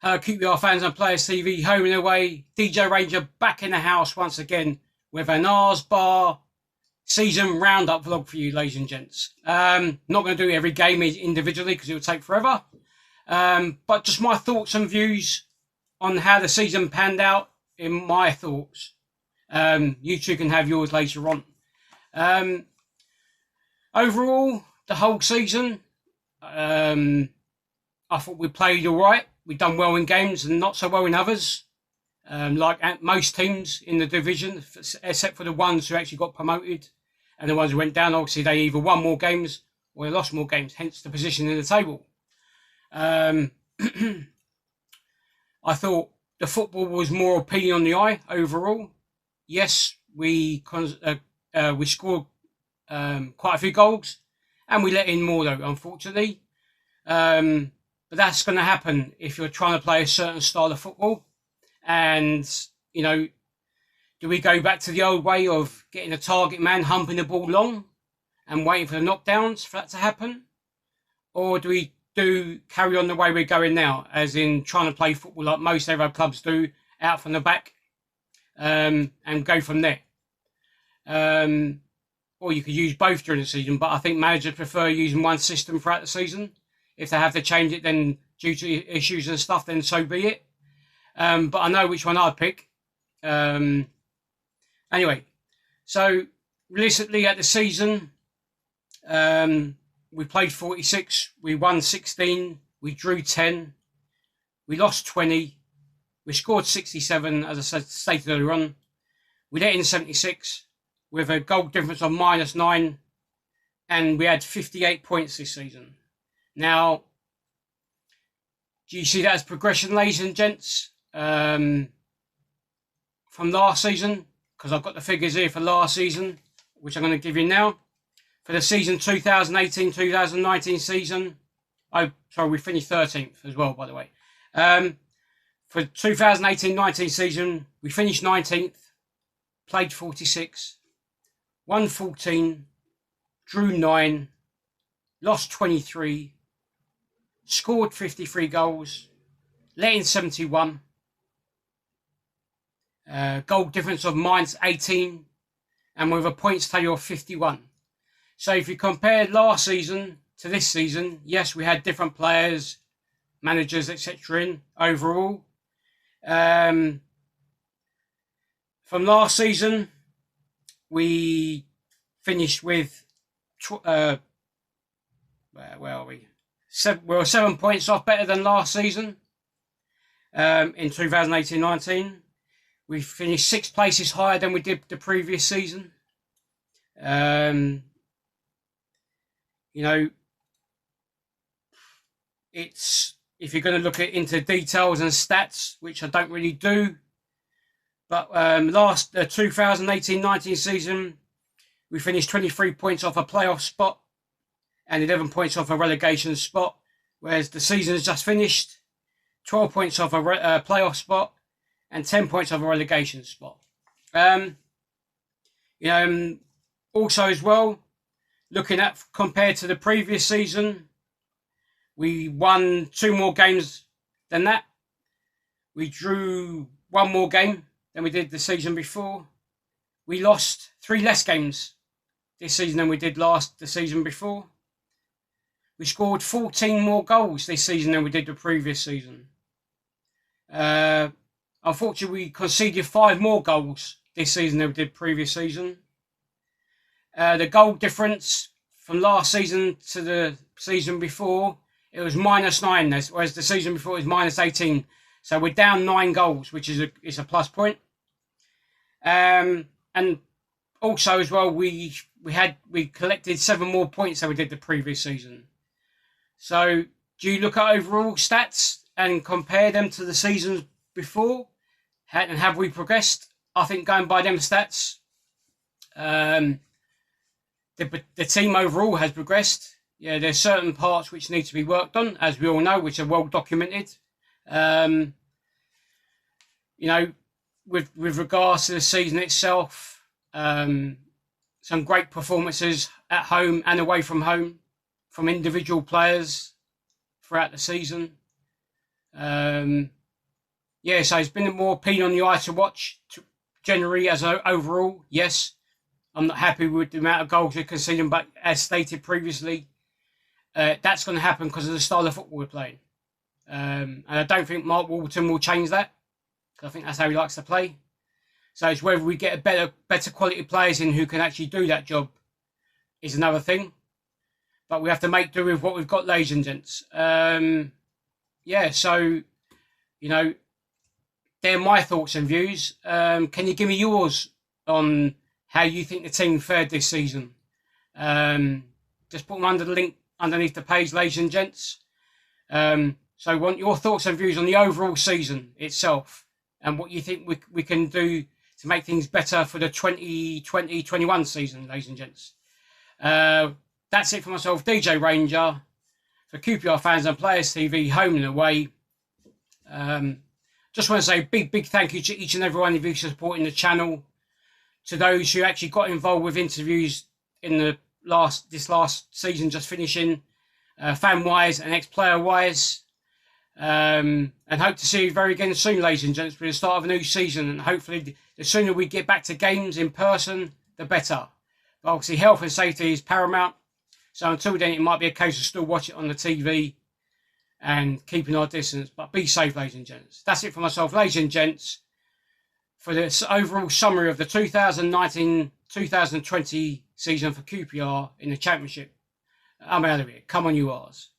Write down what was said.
Hello QPR fans and Players TV, home and away. DJ Ranger back in the house once again with an Ars Bar season roundup vlog for you, ladies and gents. Not going to do every game individually because it would take forever. But just my thoughts and views on how the season panned out in my thoughts. You two can have yours later on. Overall, the whole season, I thought we played all right. We've done well in games and not so well in others, like most teams in the division, except for the ones who actually got promoted and the ones who went down. Obviously, they either won more games or they lost more games, hence the position in the table. I thought the football was more appealing on the eye overall. Yes, we scored quite a few goals and we let in more, though, unfortunately. But that's going to happen if you're trying to play a certain style of football. And, you know, do we go back to the old way of getting a target man, humping the ball long and waiting for the knockdowns for that to happen? Or do we carry on the way we're going now, as in trying to play football like most other clubs do, out from the back, and go from there? Or you could use both during the season, but I think managers prefer using one system throughout the season. If they have to change it, then due to issues and stuff, then so be it. But I know which one I'd pick. Anyway, so realistically at the season, we played 46, we won 16, we drew 10, we lost 20, we scored 67, as I said, stated earlier on. We let in 76 with a goal difference of -9, and we had 58 points this season. Now, do you see that as progression, ladies and gents, from last season? Because I've got the figures here for last season, which I'm going to give you now. For the season 2018-2019 season, we finished 13th as well, by the way. For 2018-19 season, we finished 19th, played 46, won 14, drew 9, lost 23, scored 53 goals, let in 71, goal difference of -18, and with a points tally of 51. So if you compare last season to this season, yes, we had different players, managers, etc. in overall. From last season, we finished with where are we? We were 7 points off better than last season. In 2018-19, we finished 6 places higher than we did the previous season. You know, it's, if you're going to look into details and stats, which I don't really do, but last 2018-19 season, we finished 23 points off a playoff spot and 11 points off a relegation spot, whereas the season has just finished, 12 points off a playoff spot and 10 points off a relegation spot. Also as well, looking at compared to the previous season, we won 2 more games than that. We drew 1 more game than we did the season before. We lost 3 less games this season than we did the season before. We scored 14 more goals this season than we did the previous season. Unfortunately, we conceded 5 more goals this season than we did previous season. The goal difference from last season to the season before, it was -9, whereas the season before it was -18. So we're down 9 goals, which is a plus point. And also as well, we collected 7 more points than we did the previous season. So do you look at overall stats and compare them to the seasons before? And have we progressed? I think going by them stats, the team overall has progressed. Yeah, there's certain parts which need to be worked on, as we all know, which are well documented. With regards to the season itself, some great performances at home and away from home from individual players throughout the season. Yeah, so it's been a more pain on the eye to watch. Generally, as overall, yes, I'm not happy with the amount of goals we're conceding, but as stated previously, that's going to happen because of the style of football we're playing. And I don't think Mark Walton will change that, because I think that's how he likes to play. So it's whether we get a better quality players in who can actually do that job is another thing. But we have to make do with what we've got, ladies and gents. Yeah, so, you know, they're my thoughts and views. Can you give me yours on how you think the team fared this season? Just put them under the link underneath the page, ladies and gents. So I want your thoughts and views on the overall season itself and what you think we can do to make things better for the 2020-21 season, ladies and gents. That's it for myself, Deejay Ranger, for QPR Fans and Players TV, home and away. Just want to say a big thank you to each and every one of you for supporting the channel. To those who actually got involved with interviews in this last season just finishing, fan-wise and ex-player-wise. And hope to see you very again soon, ladies and gents, for the start of a new season. And hopefully the sooner we get back to games in person, the better. But obviously health and safety is paramount. So until then, it might be a case of still watch it on the TV and keeping our distance. But be safe, ladies and gents. That's it for myself, ladies and gents, for this overall summary of the 2019-2020 season for QPR in the Championship. I'm out of here. Come on, you R'ss.